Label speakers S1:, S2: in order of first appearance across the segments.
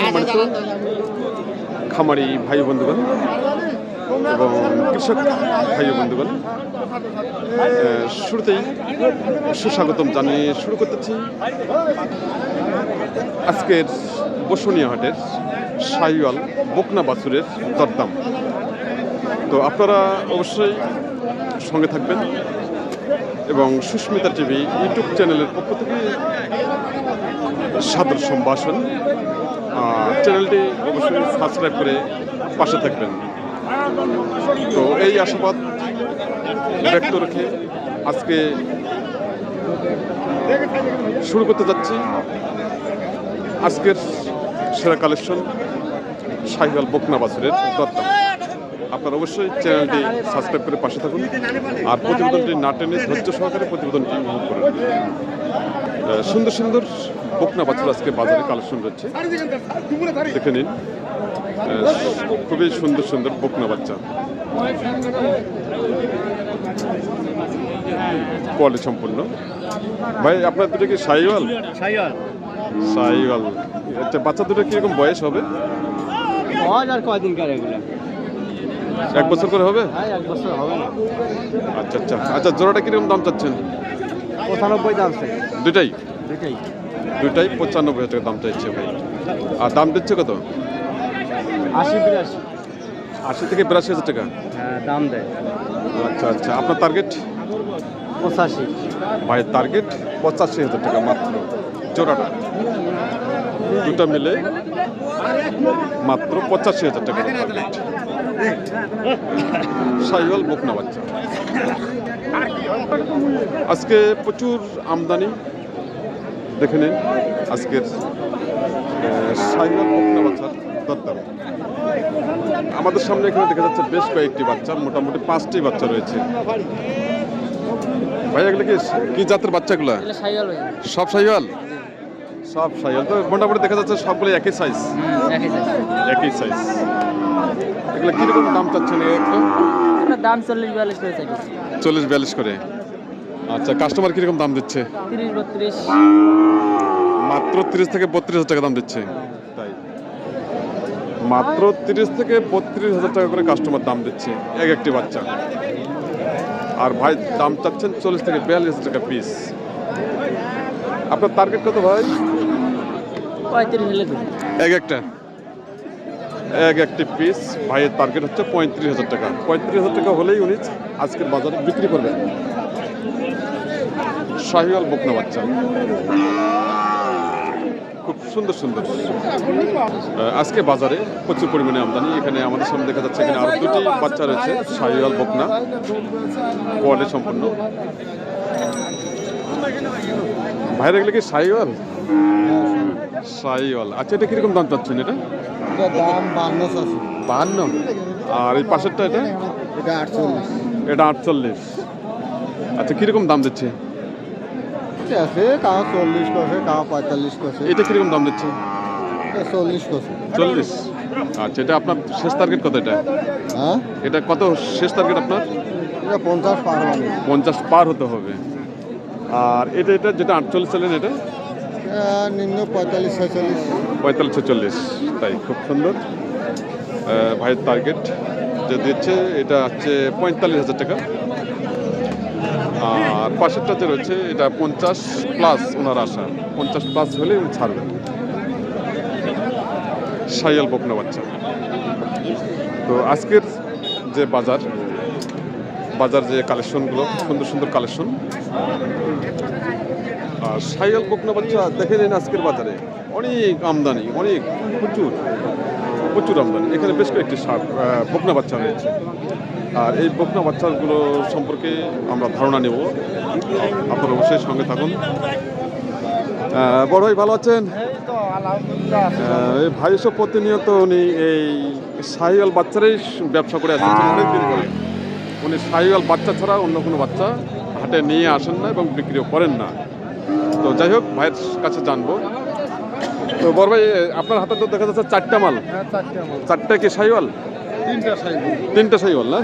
S1: সম্মানিত খামারি ভাই বন্ধুগণ এবং কৃষক ভাই বন্ধুগণ, শুরুতেই সুস্বাগতম জানিয়ে শুরু করতেছি আজকের বসুনিয়া হাটের শাহিওয়াল বকনা বাছুরের দরদাম। তো আপনারা অবশ্যই সঙ্গে থাকবেন এবং সুস্মিতা টিভি ইউটিউব চ্যানেলের পক্ষ থেকে সাদর সম্ভাষণ। চ্যানেলটি অবশ্যই সাবস্ক্রাইব করে পাশে থাকবেন। তো এই আশাবাদ ব্যক্ত রেখে আজকে শুরু করতে যাচ্ছি আজকের সেরা কালেকশন শাহিওয়াল বকনা বাছুরের দরদাম। আপনারা অবশ্যই চ্যানেলটি সাবস্ক্রাইব করে পাশে থাকুন আর প্রতিবেদনটি না টেনে ধৈর্য সহকারে প্রতিবেদনটি উপভোগ করুন। সুন্দর সুন্দর বকনা বাছুর আজকে বাজারে কালেকশন রয়েছে, দেখে নিন। খুবই সুন্দর সুন্দর বকনা বাচ্চা, কোয়ালিটি সম্পূর্ণ। ভাই আপনার দুটো কি শাহিওয়াল? শাহিওয়াল। আচ্ছা, বাচ্চা দুটো কিরকম বয়স হবে?
S2: আর কয়দিনকার এগুলো?
S1: 1 বছর করে হবে?
S2: 1 বছর হবে না।
S1: আচ্ছা আচ্ছা আচ্ছা, জোড়াটা কিরকম দাম চাচ্ছেন?
S2: 95 দাম চাই।
S1: দুটাই
S2: 95,000
S1: টাকা দাম চাইছে ভাই। আর দাম দিচ্ছে কত?
S2: 80-82।
S1: 80 থেকে 82,000 টাকা
S2: হ্যাঁ, দাম দেয়।
S1: আচ্ছা আচ্ছা, আপনার টার্গেট?
S2: 85।
S1: ভাইয়ের টার্গেট 85,000 টাকা মাত্র জোড়াটা, দুটা মিলে মাত্র 85,000 টাকা টার্গেট। শাহিওয়াল বকনা বাচ্চা আজকে প্রচুর আমদানি, দেখে নিন আজকের শাহিওয়াল বকনা বাচ্চার দরদাম। আমাদের সামনে এখানে দেখা যাচ্ছে বেশ কয়েকটি বাচ্চা, মোটামুটি 5টি বাচ্চা রয়েছে। ভাই এগুলো কি জাতের বাচ্চাগুলো? সব শাহিওয়াল? সব শাহিওয়াল। তো মোটামুটি দেখা যাচ্ছে সবগুলো একই সাইজ। একই সাইজ। এগুলো কিরকম দাম চাচ্ছেন?
S2: দাম 40-42 করে চাই।
S1: 40-42 করে। আচ্ছা, কাস্টমার কিরকম দাম দিচ্ছে?
S2: 30-32।
S1: মাত্র 30 থেকে 32,000 টাকা দাম দিচ্ছে। তাই মাত্র 30 থেকে 32,000 টাকা করে কাস্টমার দাম দিচ্ছে এক একটি বাচ্চা। আর ভাই দাম চাচ্ছেন 40 থেকে 42,000 টাকা পিস। আপনার টার্গেট কত ভাই?
S2: 35,000
S1: এক একটি পিস ভাইয়ের টার্গেট হচ্ছে 35,000 টাকা। 35,000 টাকা হলেই উনি আজকের বাজারে বিক্রি করবেন শাহিওয়াল বকনা বাচ্চা। খুব সুন্দর সুন্দর আজকে বাজারে প্রচুর পরিমাণে আমদানি। এখানে আমাদের সামনে দেখা যাচ্ছে এখানে আরো 2টি বাচ্চা রয়েছে শাহিওয়াল বকনা, কোয়ালিটি সম্পন্ন। ভাইরা এগুলো কি শাহিওয়াল? শাহিওয়াল। আচ্ছা, এটা কিরকম দাম চাচ্ছেন? এটা
S2: দাম 52।
S1: আর এই পাশেরটা এটা
S2: 48।
S1: এটা 48। আচ্ছা, কিরকম দাম দিচ্ছে?
S2: আছে কাউ 40 করছে, কাউ 45 করছে।
S1: এটা কিরকম দাম দিচ্ছে?
S2: 40 করছে।
S1: 40। আচ্ছা, এটা আপনার শেষ টার্গেট কত? এটা
S2: হ্যাঁ,
S1: এটা কত শেষ টার্গেট আপনার?
S2: এটা 50 পার হবে।
S1: 50 পার হতে হবে। আর এটা যেটা 48 চলেন, এটা
S2: নিম্ন 45-46।
S1: 45-46। তাই খুব সুন্দর। ভাইয়ের টার্গেট যে দিচ্ছে এটা হচ্ছে 45,000 টাকা। আর পাশেরটা যে রয়েছে এটা 50+ ওনার আশা। 50+ হলে উনি ছাড়বেন শাহিওয়াল বকনা বাচ্চা। তো আজকের যে বাজার যে কালেকশনগুলো, সুন্দর সুন্দর কালেকশন। আর শাহিওয়াল বকনা বাচ্চা দেখে নিন আজকের বাজারে অনেক আমদানি, অনেক প্রচুর আমদানি। এখানে বেশ কয়েকটি বকনা বাচ্চা রয়েছে। আর এই বকনা বাচ্চাগুলো সম্পর্কে আমরা ধারণা নেব, আপনারা অবশ্যই সঙ্গে থাকুন। বড় ভাই ভালো আছেন? এই ভাই সব প্রতিনিয়ত উনি এই শাহিওয়াল বাচ্চারাই ব্যবসা করে আসছেন অনেকদিন করে। উনি শাহিওয়াল বাচ্চা ছাড়া অন্য কোনো বাচ্চা হাটে নিয়ে আসেন না এবং বিক্রিও করেন না। তো যাই হোক, ভাইয়ের কাছে জানবো। তো বড় ভাই, আপনার হাতে তো দেখা যাচ্ছে 4টা মাল। 4টা কি শাহিওয়াল? 3টা শাহিওয়াল না?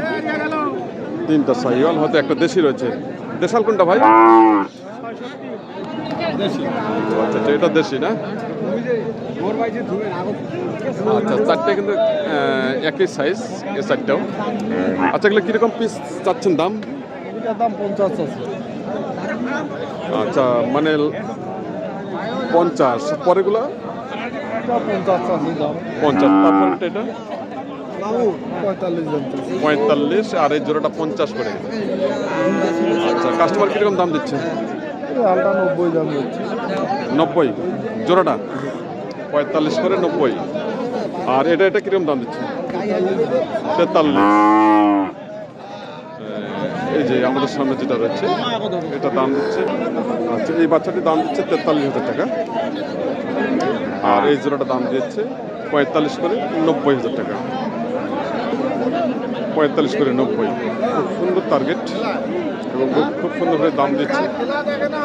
S1: 3টা শাহিওয়াল, হয়তো একটা দেশি রয়েছে। দেশাল কোনটা ভাই? আচ্ছা, এটা দেশি না? আচ্ছা, চারটে কিন্তু একই সাইজ, এই চারটাও। আচ্ছা, এগুলো কীরকম পিস চাচ্ছেন দাম?
S2: এটার দাম 50 আছে।
S1: আচ্ছা, মানে 50, পরেগুলো
S2: এটা 50 আছে দাম।
S1: 50, তারপর এটা
S2: 45 দাম।
S1: 45, আর এই জোড়াটা 50 করে। আচ্ছা, কাস্টমার কীরকম দাম দিচ্ছে?
S2: এই আলটা 90 দাম হচ্ছে।
S1: 90 জোড়াটা, 45 করে 90। আর এটা কীরকম দাম দিচ্ছে? 43। এই যে আমাদের সামনে যেটা রয়েছে এটা দাম দিচ্ছে, আচ্ছা, এই বাচ্চাটির দাম দিচ্ছে 43,000 টাকা। আর এই জোড়াটা দাম দিচ্ছে 45 করে 90,000 টাকা। 45 করে 90, খুব সুন্দর টার্গেট এবং খুব সুন্দরভাবে দাম দিচ্ছে।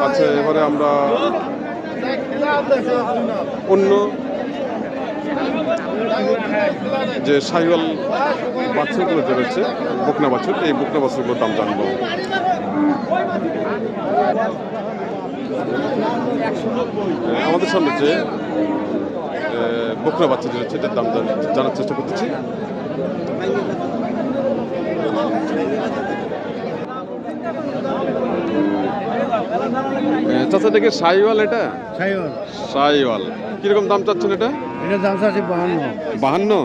S1: আচ্ছা, এবারে আমরা অন্য যে শাহিওয়াল বাছুরগুলো যে রয়েছে, বকনা বাছুর, এই বকনা বাছুরগুলোর দাম জানবো। আমাদের সামনে যে বকনা বাচ্চা যে রয়েছে এটার দাম জানার চেষ্টা করতেছি। চাচা, এটা কি শাহিওয়াল? এটা শাহিওয়াল কিরকম দাম চাচ্ছেন? এটা
S2: এটার দাম আছে 52।
S1: 52।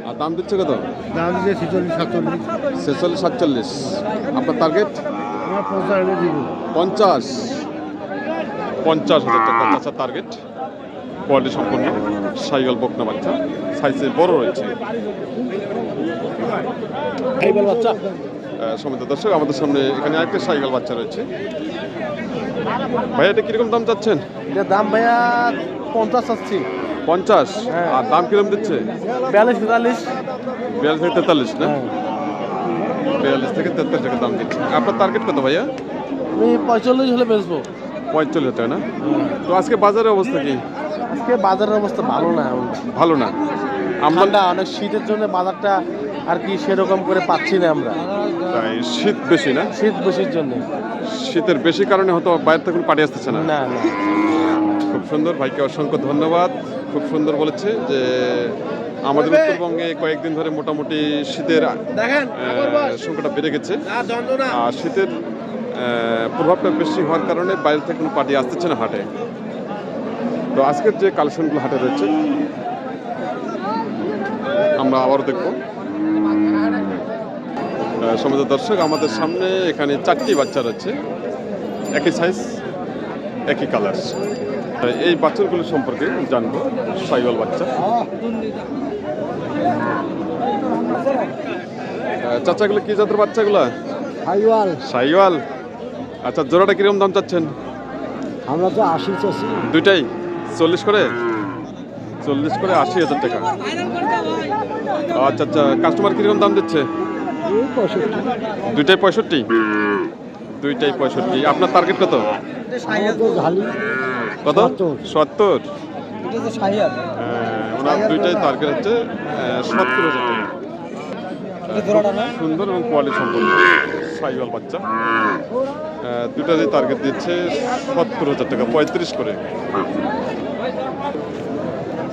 S1: আর দাম দিচ্ছে কত?
S2: দাম দিচ্ছে 46 47।
S1: 46 47। আপনার টার্গেট?
S2: আমরা 50 দিব।
S1: 50,000 টাকা চাচা টার্গেট। কোয়ালিটি সম্পন্ন শাহিওয়াল বকনা বাচ্চা, সাইজে বড় রয়েছে।
S2: শাহিওয়াল বাচ্চা।
S1: সমিত দর্শক, আমাদের সামনে এখানে একটা শাহিওয়াল বাচ্চা রয়েছে। ভাইয়া, এটা কিরকম দাম চাচ্ছেন?
S2: এটার দাম ভাইয়া 50 চাচ্ছি।
S1: 50।
S2: হ্যাঁ।
S1: আর দাম কিরকম দিচ্ছে?
S2: 42 43।
S1: 42 থেকে 43 না? 42 থেকে 43 টাকা দাম দিচ্ছে। আপনার টার্গেট কত ভাইয়া?
S2: আমি 45 হলে বেচবো।
S1: 45 টাকা না? তো আজকে বাজারের অবস্থা কি?
S2: আজকে বাজারের অবস্থা ভালো না।
S1: ভালো না,
S2: ঠান্ডা অনেক, শীতের জন্য বাজারটা আর কি সেরকম করে পাচ্ছি না আমরা।
S1: তাই শীত বেশি না?
S2: শীত বেশির জন্য।
S1: শীতের বেশি কারণে হয়তো বাইরে থেকে পাটি আসতেছে না।
S2: না না।
S1: খুব সুন্দর, ভাইকে অসংখ্য ধন্যবাদ। খুব সুন্দর বলেছে যে আমাদের উত্তরবঙ্গে কয়েকদিন ধরে মোটামুটি শীতের সংখ্যাটা বেড়ে গেছে। আর শীতের প্রভাবটা বেশি হওয়ার কারণে বাইরে থেকে কোনো পার্টি আসতেছে না হাটে। তো আজকের যে কালেকশনগুলো হাটে রয়েছে আমরা আবারও দেখব। সমাজ দর্শক, আমাদের সামনে এখানে 4টি বাচ্চা রয়েছে, একই সাইজ একই কালার। এই বাচ্চাগুলো সম্পর্কে জানবো। শাহিওয়াল বাচ্চা, চাচাগুলো কি জাতের বাচ্চাগুলো?
S2: শাহিওয়াল।
S1: শাহিওয়াল। আচ্ছা, জোড়াটা কিরকম দাম চাচ্ছেন?
S2: আমরা তো 80 চাচ্ছি।
S1: দুইটাই 40 করে? 40 করে 80,000 টাকা। আচ্ছা আচ্ছা, কাস্টমার কিরকম দাম দিচ্ছে?
S2: 65।
S1: দুইটাই 65? দুইটাই 65। আপনার টার্গেট কত? কত? 70। ওনার দুইটাই টার্গেট হচ্ছে 70,000 টাকা। সুন্দর এবং কোয়ালিটি সম্পন্ন শাহিওয়াল বাচ্চা। দুটারই টার্গেট দিচ্ছে 70,000 টাকা, 35 করে।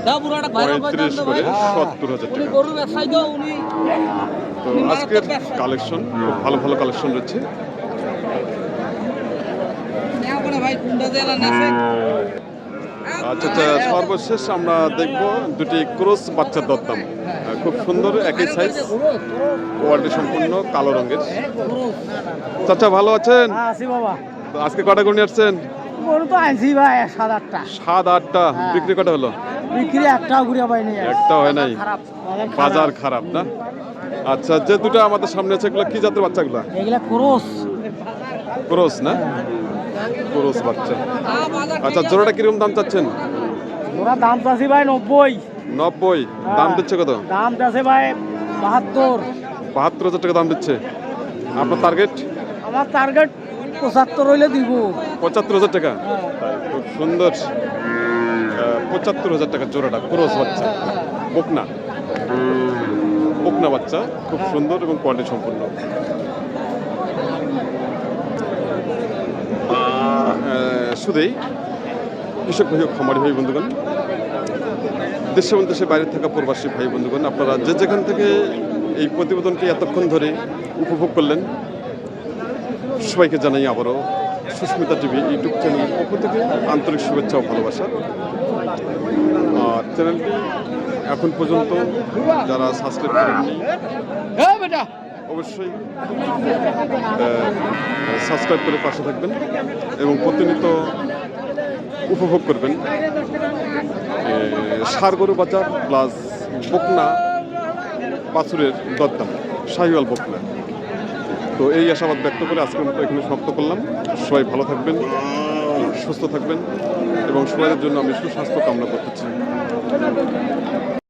S1: 35 করে 70,000 টাকা। তো আজকের কালেকশন খুব ভালো ভালো কালেকশন রয়েছে। আচ্ছা আচ্ছা, সর্বশেষ আমরা দেখব দুটি ক্রস বাচ্চার দরদাম। খুব সুন্দর, একই সাইজ, কোয়ালিটি সম্পূর্ণ, কালো রঙের। চাচা, ভালো আছেন? তো আজকে কটা গরু নিয়ে আসছেন?
S2: গরু তো আনছি ভাই 7-8টা।
S1: 7-8টা। বিক্রি কটা হলো?
S2: বিক্রি একটাও ঘুরে পাইনি।
S1: একটা হয় নাই, বাজার খারাপ না? আচ্ছা, যে দুটো আমাদের সামনে আছে এগুলো কি জাতের বাচ্চাগুলো?
S2: এগুলা ক্রস।
S1: ক্রস না? ক্রস বাচ্চা। আচ্ছা, জোড়াটা কিরকম দাম চাচ্ছেন?
S2: ওরা দাম চাচ্ছি ভাই 90।
S1: 90। দাম দিচ্ছে কত?
S2: দাম চাচ্ছে ভাই 72।
S1: 72,000 টাকা দাম দিচ্ছে। আপনার টার্গেট?
S2: আমার টার্গেট 75 হইলে দিব।
S1: 75,000 টাকা? খুব সুন্দর, 75,000 টাকা জোড়াটা ক্রস বাচ্চা, বকনা বকনা বাচ্চা, খুব সুন্দর এবং কোয়ালিটি সম্পূর্ণ। শুধুই কৃষক ভাই ও খামারি ভাই বন্ধুগণ, দেশে এবং দেশের বাইরে থাকা প্রবাসী ভাই বন্ধুগণ, আপনারা যে যেখান থেকে এই প্রতিবেদনকে এতক্ষণ ধরে উপভোগ করলেন, সবাইকে জানাই আবারও সুস্মিতা টিভি ইউটিউব চ্যানেলের পক্ষ থেকে আন্তরিক শুভেচ্ছা ও ভালোবাসা। আর চ্যানেলটি এখন পর্যন্ত যারা সাবস্ক্রাইব করেননি অবশ্যই সাবস্ক্রাইব করে পাশে থাকবেন এবং প্রতিনিয়ত উপভোগ করবেন ষাঁড় গরু বাজার প্লাস বকনা বাছুরের দরদাম, শাহিওয়াল বকনা। তো এই আশাবাদ ব্যক্ত করে আজকের মতো এখানে সমাপ্ত করলাম। সবাই ভালো থাকবেন, সুস্থ থাকবেন এবং সবার জন্য আমি সুস্বাস্থ্য কামনা করতেছি।